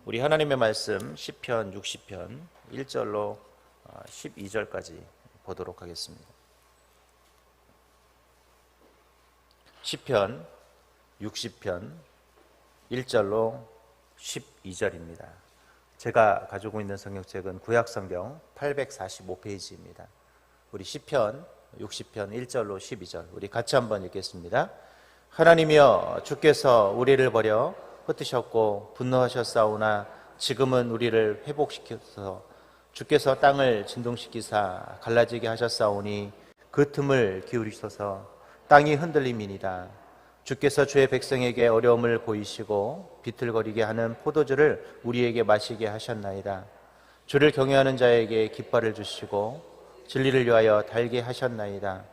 우리 하나님의 말씀 시편 60편 1절로 12절까지 보도록 하겠습니다. 시편 60편 1절로 12절입니다. 제가 가지고 있는 성경책은 구약성경 845페이지입니다. 우리 시편 60편 1절로 12절 우리 같이 한번 읽겠습니다. 하나님이여, 주께서 우리를 버려 흩으셨고 분노하셨사오나 지금은 우리를 회복시켜서 주께서 땅을 진동시키사 갈라지게 하셨사오니 그 틈을 기울이셔서 땅이 흔들림이니라. 주께서 주의 백성에게 어려움을 보이시고 비틀거리게 하는 포도주를 우리에게 마시게 하셨나이다. 주를 경외하는 자에게 깃발을 주시고 진리를 위하여 달게 하셨나이다.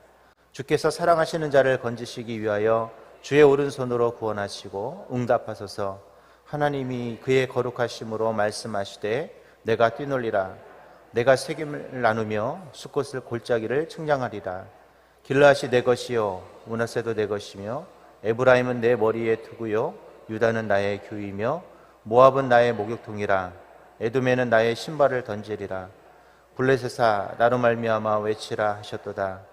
주께서 사랑하시는 자를 건지시기 위하여 주의 오른손으로 구원하시고 응답하소서. 하나님이 그의 거룩하심으로 말씀하시되 내가 뛰놀리라. 내가 책임을 나누며 숫곳을 골짜기를 측량하리라. 길르앗이 내 것이요 므낫세도 내 것이며 에브라임은 내 머리에 두고요 유다는 나의 규이며 모압은 나의 목욕통이라. 에돔에는 나의 신발을 던지리라. 블레셋아, 나로 말미암아 외치라 하셨도다.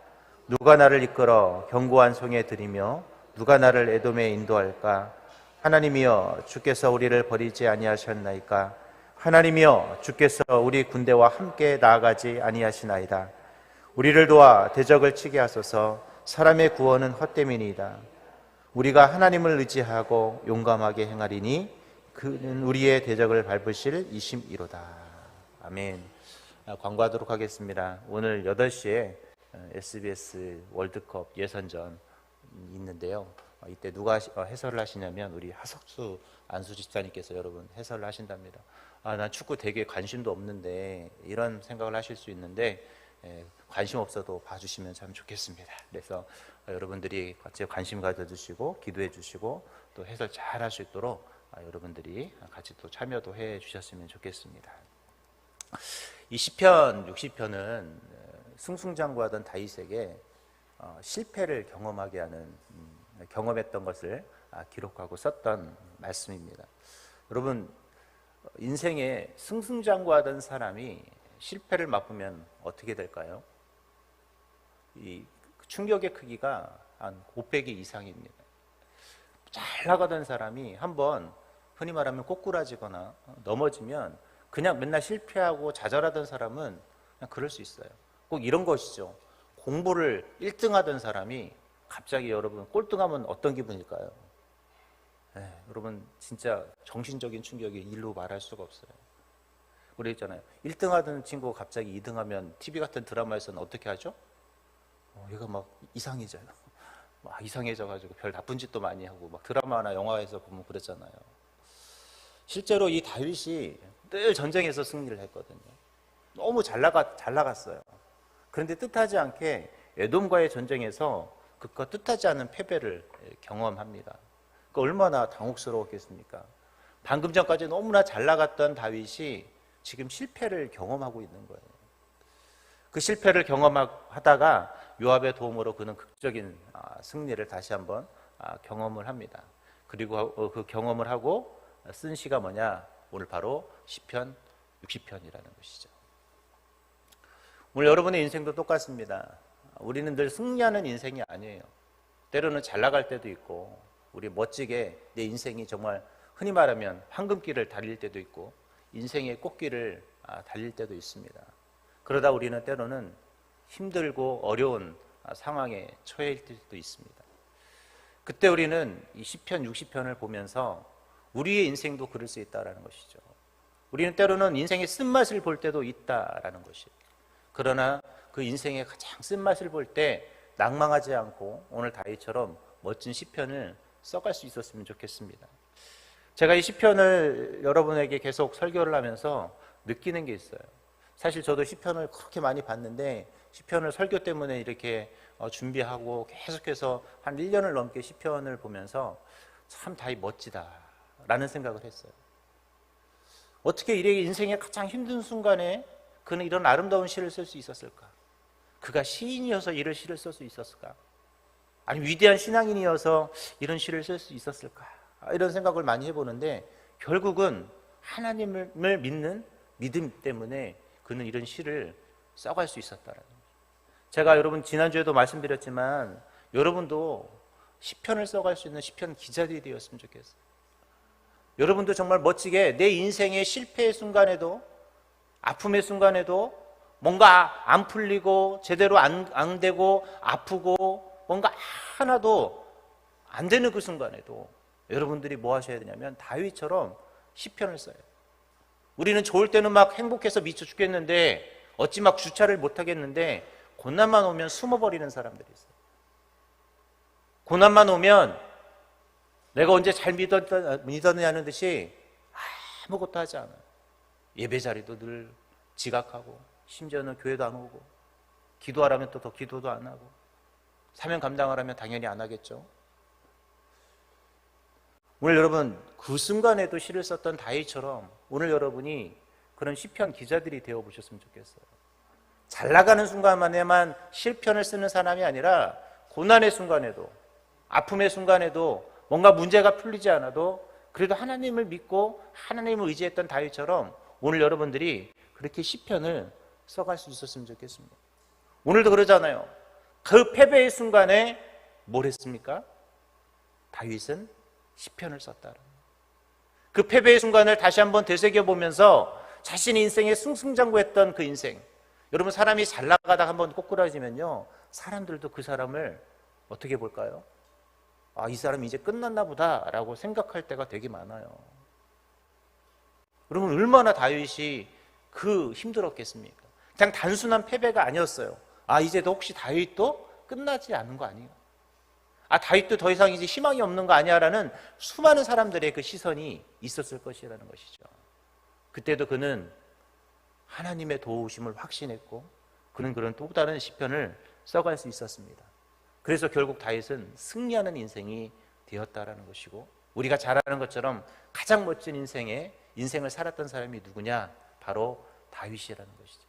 누가 나를 이끌어 견고한 성에 들이며 누가 나를 에돔에 인도할까? 하나님이여, 주께서 우리를 버리지 아니하셨나이까? 하나님이여, 주께서 우리 군대와 함께 나아가지 아니하시나이다. 우리를 도와 대적을 치게 하소서. 사람의 구원은 헛됨이니이다. 우리가 하나님을 의지하고 용감하게 행하리니 그는 우리의 대적을 밟으실 이심이로다. 아멘. 광고하도록 하겠습니다. 오늘 8시에 SBS 월드컵 예선전 있는데요. 이때 누가 해설을 하시냐면 우리 하석수 안수 집사님께서 여러분 해설을 하신답니다. 난 축구 되게 관심도 없는데, 이런 생각을 하실 수 있는데 관심 없어도 봐주시면 참 좋겠습니다. 그래서 여러분들이 같이 관심 가져주시고 기도해 주시고 또 해설 잘 할 수 있도록 여러분들이 같이 또 참여도 해 주셨으면 좋겠습니다. 이 시편 60편은 승승장구하던 다윗에게 실패를 경험하게 하는 경험했던 것을 기록하고 썼던 말씀입니다. 여러분, 인생에 승승장구하던 사람이 실패를 맛보면 어떻게 될까요? 이 충격의 크기가 한 500배 이상입니다. 잘 나가던 사람이 한번 흔히 말하면 꼬꾸라지거나 넘어지면 그냥 맨날 실패하고 좌절하던 사람은 그냥 그럴 수 있어요. 꼭 이런 것이죠. 공부를 1등 하던 사람이 갑자기 여러분 꼴등하면 어떤 기분일까요? 여러분 진짜 정신적인 충격이 일로 말할 수가 없어요. 우리 있잖아요. 1등 하던 친구가 갑자기 2등 하면 TV 같은 드라마에서는 어떻게 하죠? 얘가 막 이상해져요. 막 이상해져가지고 별 나쁜 짓도 많이 하고 막 드라마나 영화에서 보면 그랬잖아요. 실제로 이 다윗이 늘 전쟁에서 승리를 했거든요. 너무 잘 나갔어요. 그런데 뜻하지 않게 에돔과의 전쟁에서 그가 뜻하지 않은 패배를 경험합니다. 얼마나 당혹스러웠겠습니까? 방금 전까지 너무나 잘 나갔던 다윗이 지금 실패를 경험하고 있는 거예요. 그 실패를 경험하다가 요압의 도움으로 그는 극적인 승리를 다시 한번 경험을 합니다. 그리고 그 경험을 하고 쓴 시가 뭐냐? 오늘 바로 시편 60편이라는 것이죠. 오늘 여러분의 인생도 똑같습니다. 우리는 늘 승리하는 인생이 아니에요. 때로는 잘 나갈 때도 있고, 우리 멋지게 내 인생이 정말 흔히 말하면 황금길을 달릴 때도 있고, 인생의 꽃길을 달릴 때도 있습니다. 그러다 우리는 때로는 힘들고 어려운 상황에 처해 있을 때도 있습니다. 그때 우리는 이 시편 60편을 보면서 우리의 인생도 그럴 수 있다는 것이죠. 우리는 때로는 인생의 쓴맛을 볼 때도 있다는 것이에요. 그러나 그 인생의 가장 쓴맛을 볼 때 낭망하지 않고 오늘 다윗처럼 멋진 시편을 써갈 수 있었으면 좋겠습니다. 제가 이 시편을 여러분에게 계속 설교를 하면서 느끼는 게 있어요. 사실 저도 시편을 그렇게 많이 봤는데 시편을 설교 때문에 이렇게 준비하고 계속해서 한 1년을 넘게 시편을 보면서 참 다윗 멋지다라는 생각을 했어요. 어떻게 이렇게 인생의 가장 힘든 순간에 그는 이런 아름다운 시를 쓸 수 있었을까? 그가 시인이어서 이런 시를 쓸 수 있었을까? 아니 위대한 신앙인이어서 이런 시를 쓸 수 있었을까? 이런 생각을 많이 해보는데 결국은 하나님을 믿는 믿음 때문에 그는 이런 시를 써갈 수 있었다라는 거예요. 제가 여러분 지난주에도 말씀드렸지만 여러분도 시편을 써갈 수 있는 시편 기자들이 되었으면 좋겠어요. 여러분도 정말 멋지게 내 인생의 실패의 순간에도, 아픔의 순간에도, 뭔가 안 풀리고 제대로 안 되고 아프고 뭔가 하나도 안 되는 그 순간에도 여러분들이 뭐 하셔야 되냐면 다윗처럼 시편을 써요. 우리는 좋을 때는 막 행복해서 미쳐 죽겠는데 어찌 막 주차를 못 하겠는데 고난만 오면 숨어버리는 사람들이 있어요. 고난만 오면 내가 언제 잘 믿었느냐는 듯이 아무것도 하지 않아요. 예배 자리도 늘 지각하고, 심지어는 교회도 안 오고, 기도하라면 또 더 기도도 안 하고, 사명 감당하라면 당연히 안 하겠죠. 오늘 여러분 그 순간에도 시를 썼던 다윗처럼 오늘 여러분이 그런 시편 기자들이 되어보셨으면 좋겠어요. 잘 나가는 순간만에만 시편을 쓰는 사람이 아니라 고난의 순간에도, 아픔의 순간에도, 뭔가 문제가 풀리지 않아도 그래도 하나님을 믿고 하나님을 의지했던 다윗처럼 오늘 여러분들이 그렇게 시편을 써갈 수 있었으면 좋겠습니다. 오늘도 그러잖아요. 그 패배의 순간에 뭘 했습니까? 다윗은 시편을 썼다. 그 패배의 순간을 다시 한번 되새겨보면서 자신의 인생에 승승장구했던 그 인생, 여러분 사람이 잘 나가다가 한번 꼬꾸라지면요 사람들도 그 사람을 어떻게 볼까요? 아, 이 사람이 이제 끝났나 보다 라고 생각할 때가 되게 많아요. 여러분 얼마나 다윗이 그 힘들었겠습니까? 그냥 단순한 패배가 아니었어요. 아, 이제도 혹시 다윗도 끝나지 않은 거 아니에요? 아, 다윗도 더 이상 이제 희망이 없는 거 아니야? 라는 수많은 사람들의 그 시선이 있었을 것이라는 것이죠. 그때도 그는 하나님의 도우심을 확신했고 그는 그런 또 다른 시편을 써갈 수 있었습니다. 그래서 결국 다윗은 승리하는 인생이 되었다라는 것이고, 우리가 잘 아는 것처럼 가장 멋진 인생을 살았던 사람이 누구냐? 바로 다윗이라는 것이죠.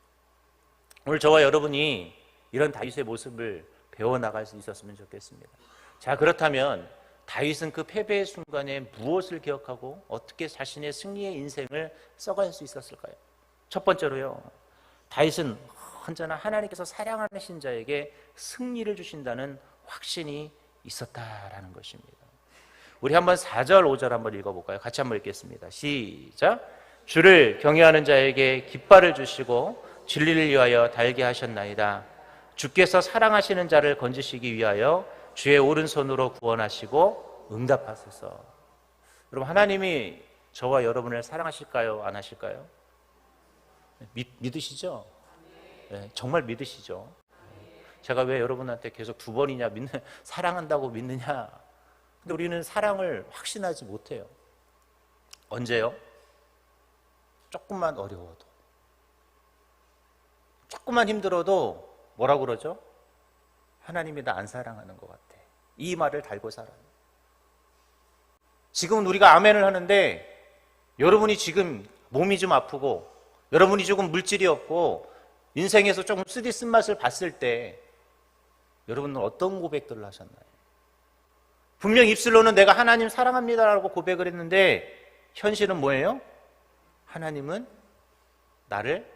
오늘 저와 여러분이 이런 다윗의 모습을 배워나갈 수 있었으면 좋겠습니다. 자, 그렇다면 다윗은 그 패배의 순간에 무엇을 기억하고 어떻게 자신의 승리의 인생을 써갈 수 있었을까요? 첫 번째로요, 다윗은 언제나 하나님께서 사랑하는 자에게 승리를 주신다는 확신이 있었다라는 것입니다. 우리 한번 4절 5절 한번 읽어볼까요? 같이 한번 읽겠습니다. 시작. 주를 경외하는 자에게 깃발을 주시고 진리를 위하여 달게 하셨나이다. 주께서 사랑하시는 자를 건지시기 위하여 주의 오른손으로 구원하시고 응답하소서. 여러분 하나님이 저와 여러분을 사랑하실까요? 안 하실까요? 믿으시죠? 네, 정말 믿으시죠? 제가 왜 여러분한테 계속 두 번이냐 사랑한다고 믿느냐? 근데 우리는 사랑을 확신하지 못해요. 언제요? 조금만 어려워도, 조금만 힘들어도 뭐라고 그러죠? 하나님이 나 안 사랑하는 것 같아. 이 말을 달고 살아요. 지금은 우리가 아멘을 하는데 여러분이 지금 몸이 좀 아프고 여러분이 조금 물질이 없고 인생에서 조금 쓴맛을 봤을 때 여러분은 어떤 고백들을 하셨나요? 분명 입술로는 내가 하나님 사랑합니다라고 고백을 했는데 현실은 뭐예요? 하나님은 나를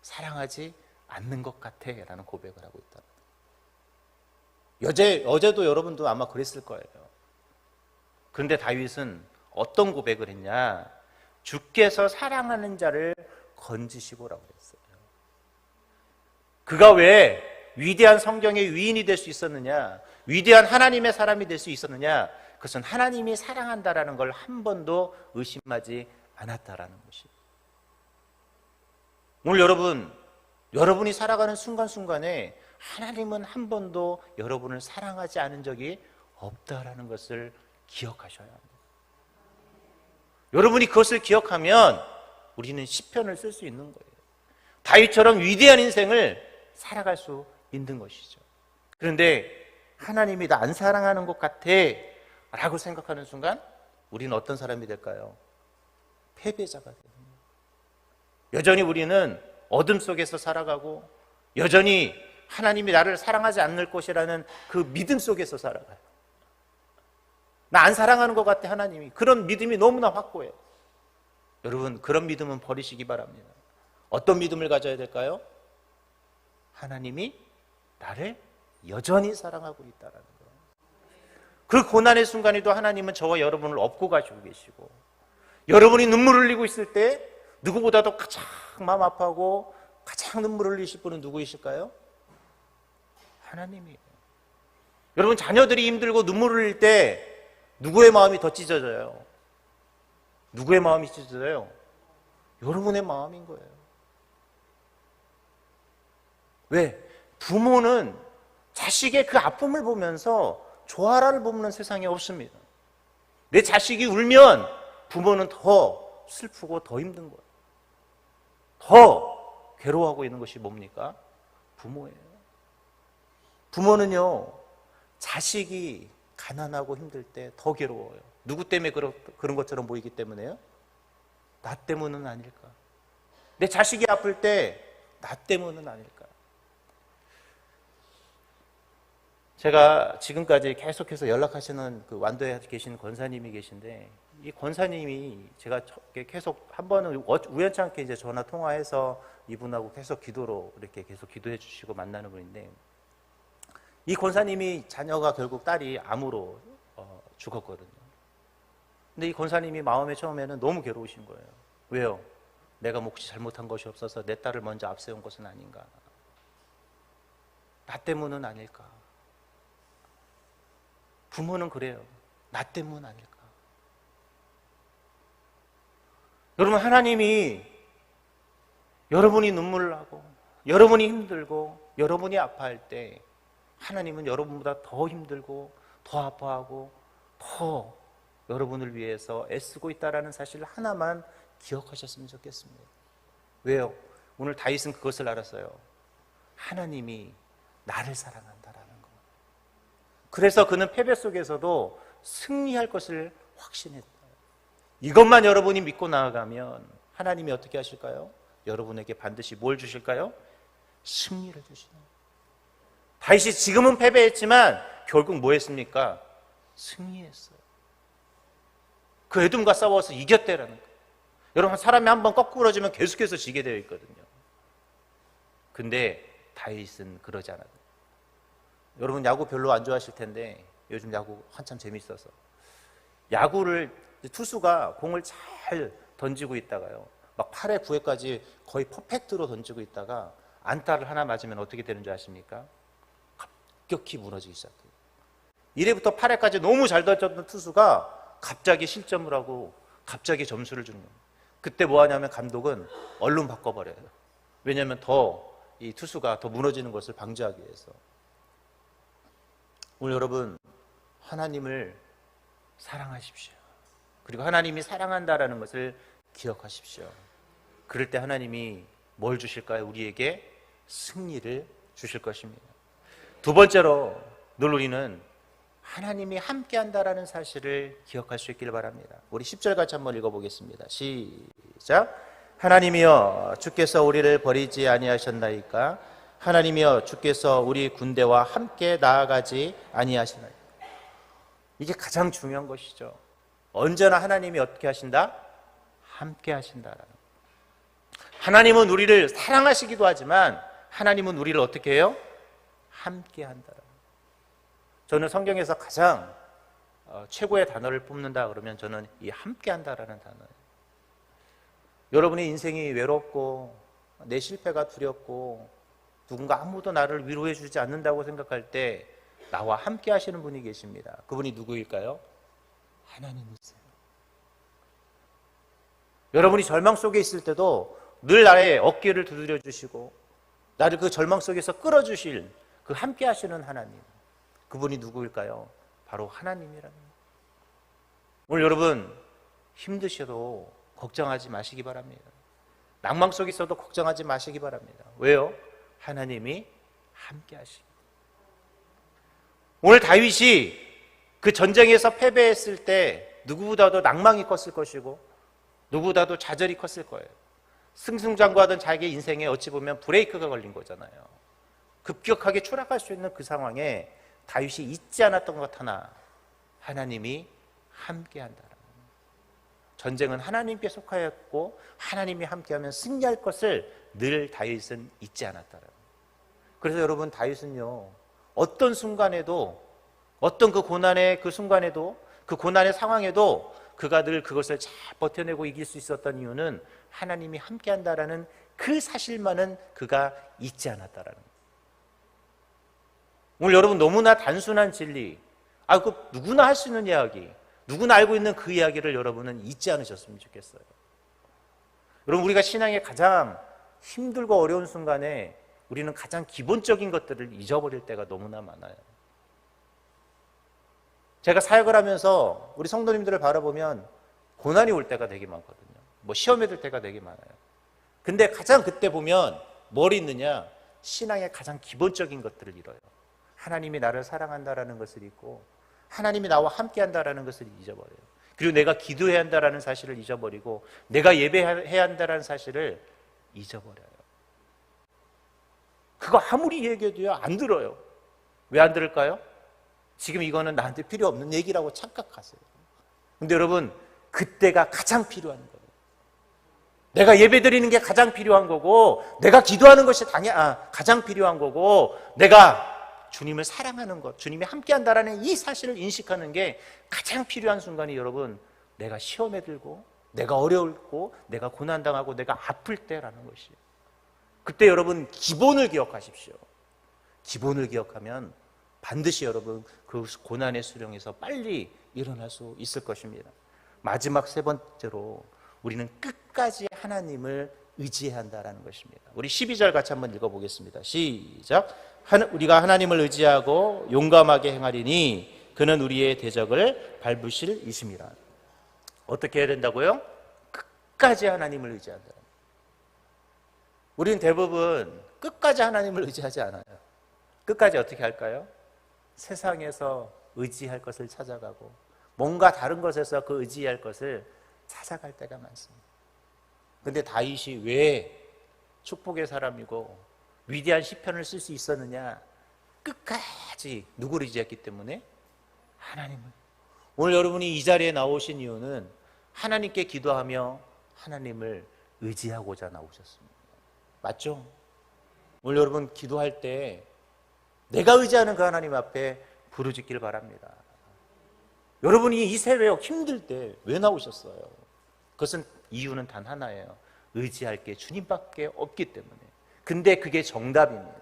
사랑하지 않는 것 같아 라는 고백을 하고 있다. 어제도 여러분도 아마 그랬을 거예요. 그런데 다윗은 어떤 고백을 했냐? 주께서 사랑하는 자를 건지시고라고 했어요. 그가 왜 위대한 성경의 위인이 될 수 있었느냐? 위대한 하나님의 사람이 될 수 있었느냐? 그것은 하나님이 사랑한다라는 걸 한 번도 의심하지 않았다라는 것이에요. 오늘 여러분이 살아가는 순간순간에 하나님은 한 번도 여러분을 사랑하지 않은 적이 없다라는 것을 기억하셔야 합니다. 여러분이 그것을 기억하면 우리는 시편을 쓸 수 있는 거예요. 다윗처럼 위대한 인생을 살아갈 수 있는 것이죠. 그런데 하나님이 나 안 사랑하는 것 같아 라고 생각하는 순간 우리는 어떤 사람이 될까요? 패배자가 됩니다. 여전히 우리는 어둠 속에서 살아가고 여전히 하나님이 나를 사랑하지 않을 것이라는 그 믿음 속에서 살아가요. 나 안 사랑하는 것 같아 하나님이. 그런 믿음이 너무나 확고해요. 여러분, 그런 믿음은 버리시기 바랍니다. 어떤 믿음을 가져야 될까요? 하나님이 나를 여전히 사랑하고 있다는 거. 그 고난의 순간에도 하나님은 저와 여러분을 업고 가시고 계시고, 여러분이 눈물을 흘리고 있을 때 누구보다도 가장 마음 아파하고 가장 눈물을 흘리실 분은 누구이실까요? 하나님이에요. 여러분, 자녀들이 힘들고 눈물을 흘릴 때 누구의 마음이 더 찢어져요? 누구의 마음이 찢어져요? 여러분의 마음인 거예요. 왜? 부모는 자식의 그 아픔을 보면서 조화를 보는 세상에 없습니다. 내 자식이 울면 부모는 더 슬프고 더 힘든 거예요. 더 괴로워하고 있는 것이 뭡니까? 부모예요. 부모는요, 자식이 가난하고 힘들 때 더 괴로워요. 누구 때문에 그런 것처럼 보이기 때문에요? 나 때문은 아닐까? 내 자식이 아플 때 나 때문은 아닐까? 제가 지금까지 계속해서 연락하시는 그 완도에 계신 권사님이 계신데, 이 권사님이 제가 계속 한 번은 우연찮게 이제 전화 통화해서 이분하고 계속 기도로 이렇게 계속 기도해 주시고 만나는 분인데, 이 권사님이 자녀가 결국 딸이 암으로 죽었거든요. 근데 이 권사님이 마음에 처음에는 너무 괴로우신 거예요. 왜요? 내가 혹시 잘못한 것이 없어서 내 딸을 먼저 앞세운 것은 아닌가? 나 때문은 아닐까? 부모는 그래요. 나 때문 아닐까? 여러분, 하나님이 여러분이 눈물 나고 여러분이 힘들고 여러분이 아파할 때 하나님은 여러분보다 더 힘들고 더 아파하고 더 여러분을 위해서 애쓰고 있다는 사실 하나만 기억하셨으면 좋겠습니다. 왜요? 오늘 다윗은 그것을 알았어요. 하나님이 나를 사랑한다라는 것. 그래서 그는 패배 속에서도 승리할 것을 확신했다. 이것만 여러분이 믿고 나아가면 하나님이 어떻게 하실까요? 여러분에게 반드시 뭘 주실까요? 승리를 주시는. 다윗이 지금은 패배했지만 결국 뭐 했습니까? 승리했어요. 그 에돔과 싸워서 이겼대라는 거예요. 여러분, 사람이 한번 거꾸러지면 계속해서 지게 되어 있거든요. 근데 다윗은 그러지 않아요. 여러분, 야구 별로 안 좋아하실 텐데 요즘 야구 한참 재밌어서 야구를 투수가 공을 잘 던지고 있다가요, 막 8회 9회까지 거의 퍼펙트로 던지고 있다가 안타를 하나 맞으면 어떻게 되는 줄 아십니까? 급격히 무너지기 시작해요. 1회부터 8회까지 너무 잘 던졌던 투수가 갑자기 실점을 하고 갑자기 점수를 주는 거예요. 그때 뭐 하냐면 감독은 얼른 바꿔버려요. 왜냐하면 이 투수가 더 무너지는 것을 방지하기 위해서. 오늘 여러분, 하나님을 사랑하십시오. 그리고 하나님이 사랑한다라는 것을 기억하십시오. 그럴 때 하나님이 뭘 주실까요? 우리에게 승리를 주실 것입니다. 두 번째로 늘 우리는 하나님이 함께한다라는 사실을 기억할 수 있기를 바랍니다. 우리 10절 같이 한번 읽어보겠습니다. 시작. 하나님이여, 주께서 우리를 버리지 아니하셨나이까? 하나님이여, 주께서 우리 군대와 함께 나아가지 아니하시나이까? 이게 가장 중요한 것이죠. 언제나 하나님이 어떻게 하신다? 함께 하신다라는. 하나님은 우리를 사랑하시기도 하지만 하나님은 우리를 어떻게 해요? 함께 한다. 저는 성경에서 가장 최고의 단어를 뽑는다 그러면 저는 이 함께 한다라는 단어예요. 여러분의 인생이 외롭고 내 실패가 두렵고 누군가 아무도 나를 위로해 주지 않는다고 생각할 때 나와 함께 하시는 분이 계십니다. 그분이 누구일까요? 하나님이세요. 여러분이 절망 속에 있을 때도 늘 나의 어깨를 두드려 주시고 나를 그 절망 속에서 끌어주실 그 함께 하시는 하나님, 그분이 누구일까요? 바로 하나님이라는 거예요. 오늘 여러분, 힘드셔도 걱정하지 마시기 바랍니다. 낭망 속에 있어도 걱정하지 마시기 바랍니다. 왜요? 하나님이 함께 하십니다. 오늘 다윗이 그 전쟁에서 패배했을 때 누구보다도 낭망이 컸을 것이고 누구보다도 좌절이 컸을 거예요. 승승장구하던 자기의 인생에 어찌 보면 브레이크가 걸린 거잖아요. 급격하게 추락할 수 있는 그 상황에 다윗이 잊지 않았던 것 하나, 하나님이 함께 한다라는 거예요. 전쟁은 하나님께 속하였고 하나님이 함께하면 승리할 것을 늘 다윗은 잊지 않았다라는 거예요. 그래서 여러분, 다윗은요, 어떤 순간에도, 어떤 그 고난의 그 순간에도, 그 고난의 상황에도 그가 늘 그것을 잘 버텨내고 이길 수 있었던 이유는 하나님이 함께한다라는 그 사실만은 그가 잊지 않았다라는 거예요. 오늘 여러분, 너무나 단순한 진리, 그 누구나 할 수 있는 이야기, 누구나 알고 있는 그 이야기를 여러분은 잊지 않으셨으면 좋겠어요. 여러분, 우리가 신앙의 가장 힘들고 어려운 순간에 우리는 가장 기본적인 것들을 잊어버릴 때가 너무나 많아요. 제가 사역을 하면서 우리 성도님들을 바라보면 고난이 올 때가 되게 많거든요. 시험에 들 때가 되게 많아요. 근데 가장 그때 보면 뭘 잊느냐? 신앙의 가장 기본적인 것들을 잃어요. 하나님이 나를 사랑한다라는 것을 잊고 하나님이 나와 함께한다라는 것을 잊어버려요. 그리고 내가 기도해야 한다라는 사실을 잊어버리고 내가 예배해야 한다라는 사실을 잊어버려요. 그거 아무리 얘기해도요, 안 들어요. 왜 안 들을까요? 지금 이거는 나한테 필요 없는 얘기라고 착각하세요. 근데 여러분, 그때가 가장 필요한 거예요. 내가 예배 드리는 게 가장 필요한 거고, 내가 기도하는 것이 가장 필요한 거고, 내가 주님을 사랑하는 것, 주님이 함께 한다라는 이 사실을 인식하는 게 가장 필요한 순간이, 여러분, 내가 시험에 들고, 내가 어려울고, 내가 고난당하고, 내가 아플 때라는 것이에요. 그때 여러분, 기본을 기억하십시오. 기본을 기억하면 반드시 여러분 그 고난의 수령에서 빨리 일어날 수 있을 것입니다. 마지막 세 번째로 우리는 끝까지 하나님을 의지해야 한다는 것입니다. 우리 12절 같이 한번 읽어보겠습니다. 시작. 우리가 하나님을 의지하고 용감하게 행하리니 그는 우리의 대적을 밟으실 이심이라. 어떻게 해야 된다고요? 끝까지 하나님을 의지한다. 우리는 대부분 끝까지 하나님을 의지하지 않아요. 끝까지 어떻게 할까요? 세상에서 의지할 것을 찾아가고 뭔가 다른 것에서 그 의지할 것을 찾아갈 때가 많습니다. 그런데 다윗이 왜 축복의 사람이고 위대한 시편을 쓸 수 있었느냐? 끝까지 누구를 의지했기 때문에? 하나님을. 오늘 여러분이 이 자리에 나오신 이유는 하나님께 기도하며 하나님을 의지하고자 나오셨습니다. 맞죠? 오늘 여러분 기도할 때 내가 의지하는 그 하나님 앞에 부르짖기를 바랍니다. 여러분이 이 세례 힘들 때 왜 나오셨어요? 그것은 이유는 단 하나예요. 의지할 게 주님밖에 없기 때문에. 근데 그게 정답입니다.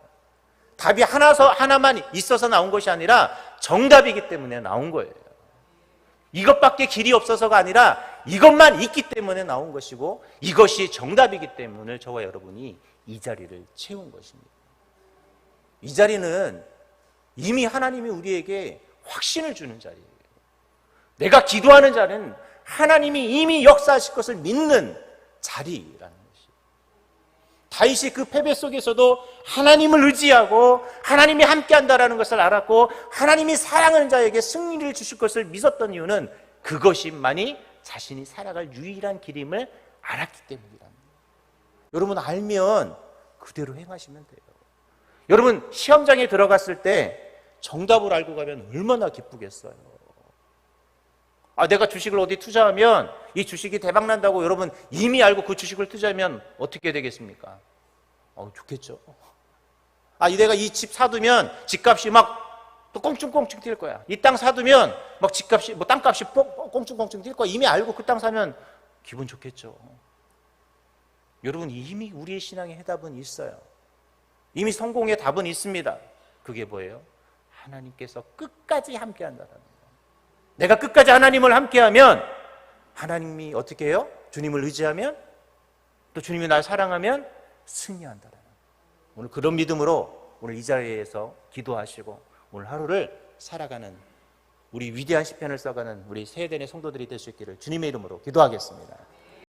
답이 하나만 있어서 나온 것이 아니라 정답이기 때문에 나온 거예요. 이것밖에 길이 없어서가 아니라 이것만 있기 때문에 나온 것이고 이것이 정답이기 때문에 저와 여러분이 이 자리를 채운 것입니다. 이 자리는 이미 하나님이 우리에게 확신을 주는 자리예요. 내가 기도하는 자는 하나님이 이미 역사하실 것을 믿는 자리라는 것이에요. 다윗이 그 패배 속에서도 하나님을 의지하고 하나님이 함께한다라는 것을 알았고 하나님이 사랑하는 자에게 승리를 주실 것을 믿었던 이유는 그것이만이 자신이 살아갈 유일한 길임을 알았기 때문이랍니다. 여러분 알면 그대로 행하시면 돼요. 여러분 시험장에 들어갔을 때 정답을 알고 가면 얼마나 기쁘겠어요. 내가 주식을 어디 투자하면 이 주식이 대박난다고 여러분 이미 알고 그 주식을 투자하면 어떻게 되겠습니까? 좋겠죠. 내가 이 집 사두면 집값이 막 또 꽁충꽁충 뛸 거야. 이 땅 사두면 막 집값이 땅값이 꽁충꽁충 뛸 거야. 이미 알고 그 땅 사면 기분 좋겠죠. 여러분 이미 우리의 신앙의 해답은 있어요. 이미 성공의 답은 있습니다. 그게 뭐예요? 하나님께서 끝까지 함께한다는 거예요. 내가 끝까지 하나님을 함께하면 하나님이 어떻게 해요? 주님을 의지하면 또 주님이 날 사랑하면 승리한다는 거예요. 오늘 그런 믿음으로 오늘 이 자리에서 기도하시고 오늘 하루를 살아가는 우리 위대한 시편을 써가는 우리 세대의 성도들이 될 수 있기를 주님의 이름으로 기도하겠습니다.